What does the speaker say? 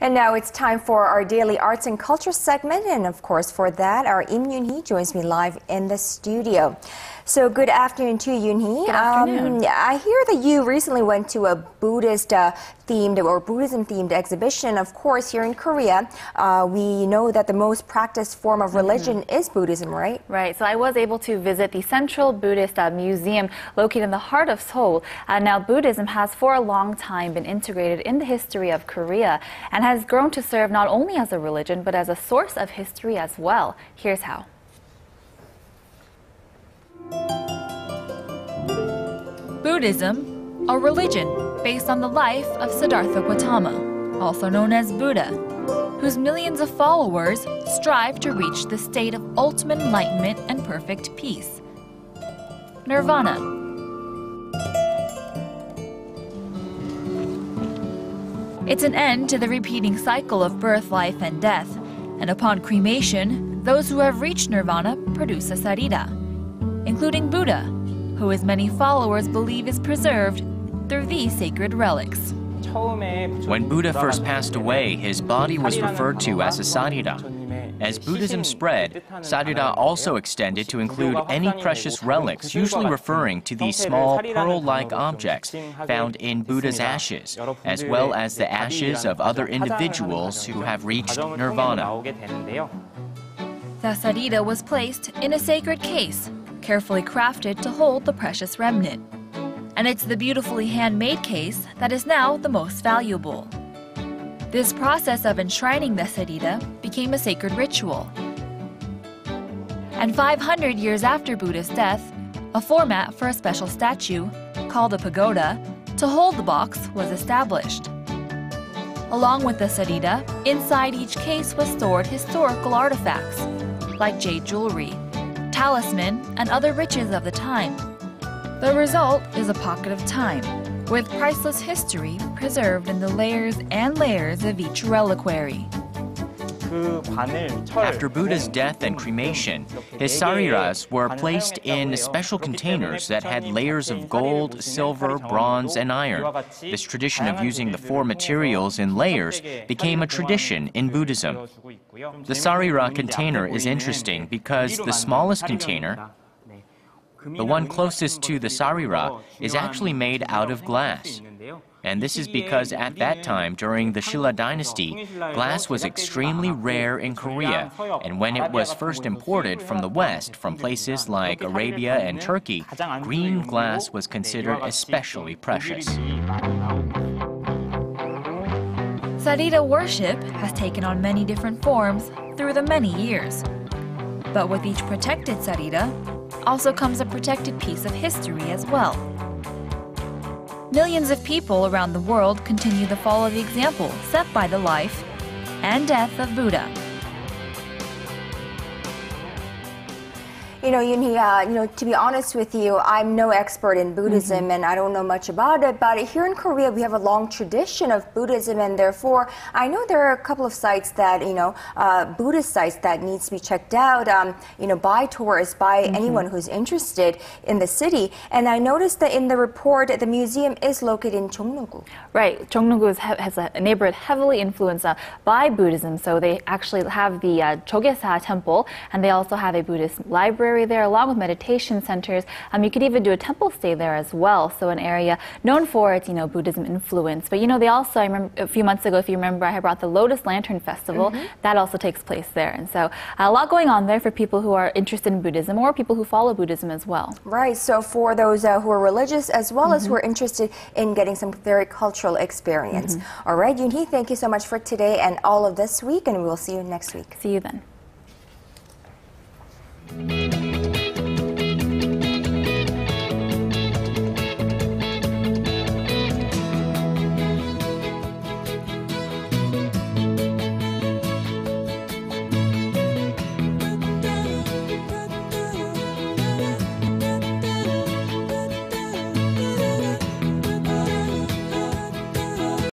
And now it's time for our daily arts and culture segment. And of course, for that, our Yim Yoonhee joins me live in the studio. So good afternoon to you, Yoonhee. Good afternoon. I hear that you recently went to a Buddhist-themed or Buddhism-themed exhibition. Of course, here in Korea, we know that the most practiced form of religion is Buddhism, right? Right. So I was able to visit the Central Buddhist Museum located in the heart of Seoul. Now, Buddhism has for a long time been integrated in the history of Korea and has grown to serve not only as a religion, but as a source of history as well. Here's how. Buddhism, a religion based on the life of Siddhartha Guatama, also known as Buddha, whose millions of followers strive to reach the state of ultimate enlightenment and perfect peace. Nirvana. It's an end to the repeating cycle of birth, life, and death, and upon cremation, those who have reached nirvana produce a sarira, including Buddha, who his many followers believe is preserved through these sacred relics. When Buddha first passed away, his body was referred to as a sarira. As Buddhism spread, sarira also extended to include any precious relics, usually referring to these small pearl-like objects found in Buddha's ashes, as well as the ashes of other individuals who have reached nirvana. The sarira was placed in a sacred case, carefully crafted to hold the precious remnant. And it's the beautifully handmade case that is now the most valuable. This process of enshrining the sarira became a sacred ritual. And 500 years after Buddha's death, a format for a special statue, called a pagoda, to hold the box was established. Along with the sarira, inside each case was stored historical artifacts, like jade jewelry, talisman, and other riches of the time. The result is a pocket of time, with priceless history preserved in the layers and layers of each reliquary. After Buddha's death and cremation, his sariras were placed in special containers that had layers of gold, silver, bronze, and iron. This tradition of using the four materials in layers became a tradition in Buddhism. The sarira container is interesting because the smallest container, the one closest to the sarira, is actually made out of glass. And this is because at that time, during the Shilla dynasty, glass was extremely rare in Korea, and when it was first imported from the West, from places like Arabia and Turkey, green glass was considered especially precious. Sarira worship has taken on many different forms through the many years. But with each protected sarira also comes a protected piece of history as well. Millions of people around the world continue to follow the example set by the life and death of Buddha. You know, Yoonhee, to be honest with you, I'm no expert in Buddhism and I don't know much about it, but here in Korea we have a long tradition of Buddhism, and therefore I know there are a couple of sites that, Buddhist sites that needs to be checked out, by tourists, by anyone who's interested in the city. And I noticed that in the report, the museum is located in Jongno-gu. Right. Jongno-gu has a neighborhood heavily influenced by Buddhism, so they actually have the Chogyesa temple, and they also have a Buddhist library there, along with meditation centers. You could even do a temple stay there as well. So an area known for its, Buddhism influence. But they also, I remember a few months ago, if you remember, I had brought the Lotus Lantern Festival. That also takes place there. And so a lot going on there for people who are interested in Buddhism or people who follow Buddhism as well. Right. So for those who are religious as well as who are interested in getting some very cultural experience. All right, Yoonhee, thank you so much for today and all of this week, and we will see you next week. See you then.